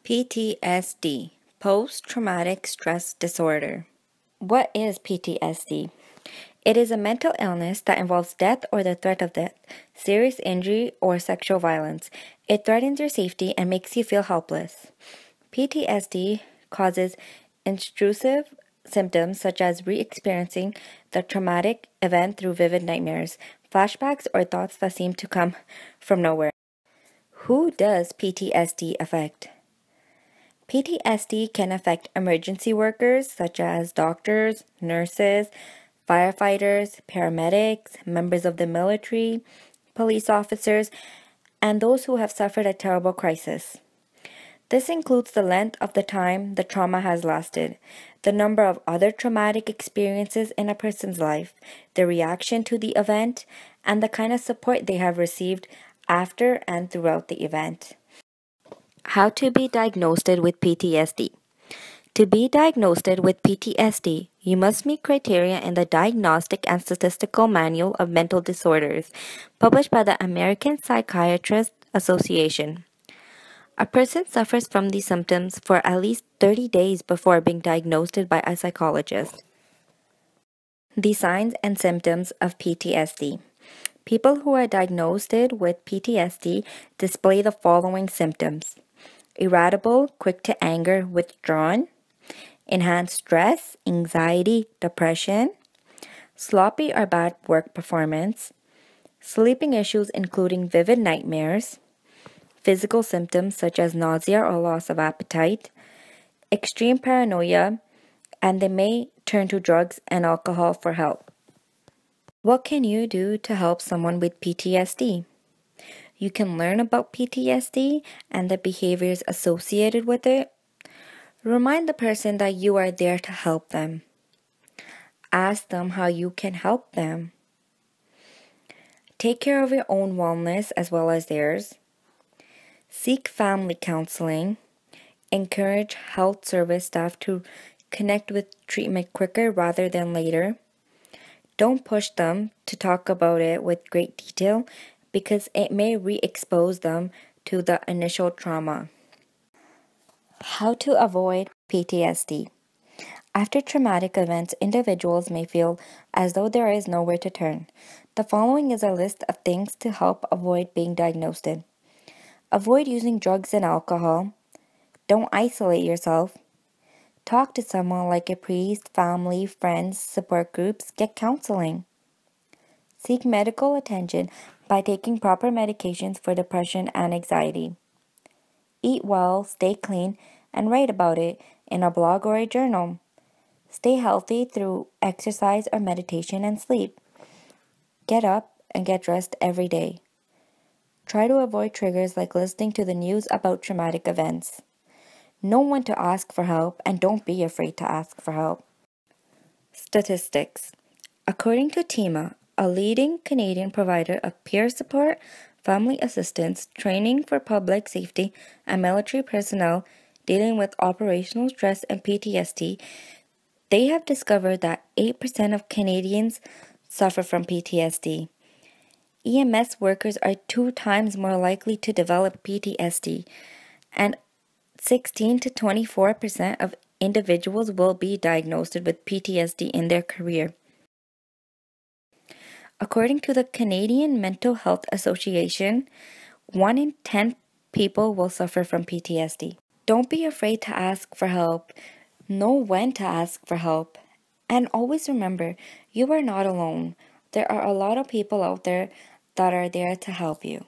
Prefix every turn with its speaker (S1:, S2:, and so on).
S1: PTSD, Post-Traumatic Stress Disorder. What is PTSD? It is a mental illness that involves death or the threat of death, serious injury, or sexual violence. It threatens your safety and makes you feel helpless. PTSD causes intrusive symptoms such as re-experiencing the traumatic event through vivid nightmares, flashbacks, or thoughts that seem to come from nowhere. Who does PTSD affect? PTSD can affect emergency workers such as doctors, nurses, firefighters, paramedics, members of the military, police officers, and those who have suffered a terrible crisis. This includes the length of the time the trauma has lasted, the number of other traumatic experiences in a person's life, the reaction to the event, and the kind of support they have received after and throughout the event. How to be diagnosed with PTSD. To be diagnosed with PTSD, you must meet criteria in the Diagnostic and Statistical Manual of Mental Disorders, published by the American Psychiatrists Association. A person suffers from these symptoms for at least 30 days before being diagnosed by a psychologist. The signs and symptoms of PTSD. People who are diagnosed with PTSD display the following symptoms: irritable, quick to anger, withdrawn, enhanced stress, anxiety, depression, sloppy or bad work performance, sleeping issues including vivid nightmares, physical symptoms such as nausea or loss of appetite, extreme paranoia, and they may turn to drugs and alcohol for help. What can you do to help someone with PTSD? You can learn about PTSD and the behaviors associated with it. Remind the person that you are there to help them. Ask them how you can help them. Take care of your own wellness as well as theirs. Seek family counseling. Encourage health service staff to connect with treatment quicker rather than later. Don't push them to talk about it with great detail because it may re-expose them to the initial trauma. How to avoid PTSD. After traumatic events, individuals may feel as though there is nowhere to turn. The following is a list of things to help avoid being diagnosed. Avoid using drugs and alcohol. Don't isolate yourself. Talk to someone like a priest, family, friends, support groups. Get counseling. Seek medical attention by taking proper medications for depression and anxiety. Eat well, stay clean, and write about it in a blog or a journal. Stay healthy through exercise or meditation and sleep. Get up and get dressed every day. Try to avoid triggers like listening to the news about traumatic events. Know when to ask for help and don't be afraid to ask for help. Statistics. According to TEMA, a leading Canadian provider of peer support, family assistance, training for public safety, and military personnel dealing with operational stress and PTSD, they have discovered that 8% of Canadians suffer from PTSD. EMS workers are 2 times more likely to develop PTSD, and 16 to 24% of individuals will be diagnosed with PTSD in their career. According to the Canadian Mental Health Association, 1 in 10 people will suffer from PTSD. Don't be afraid to ask for help. Know when to ask for help. And always remember, you are not alone. There are a lot of people out there that are there to help you.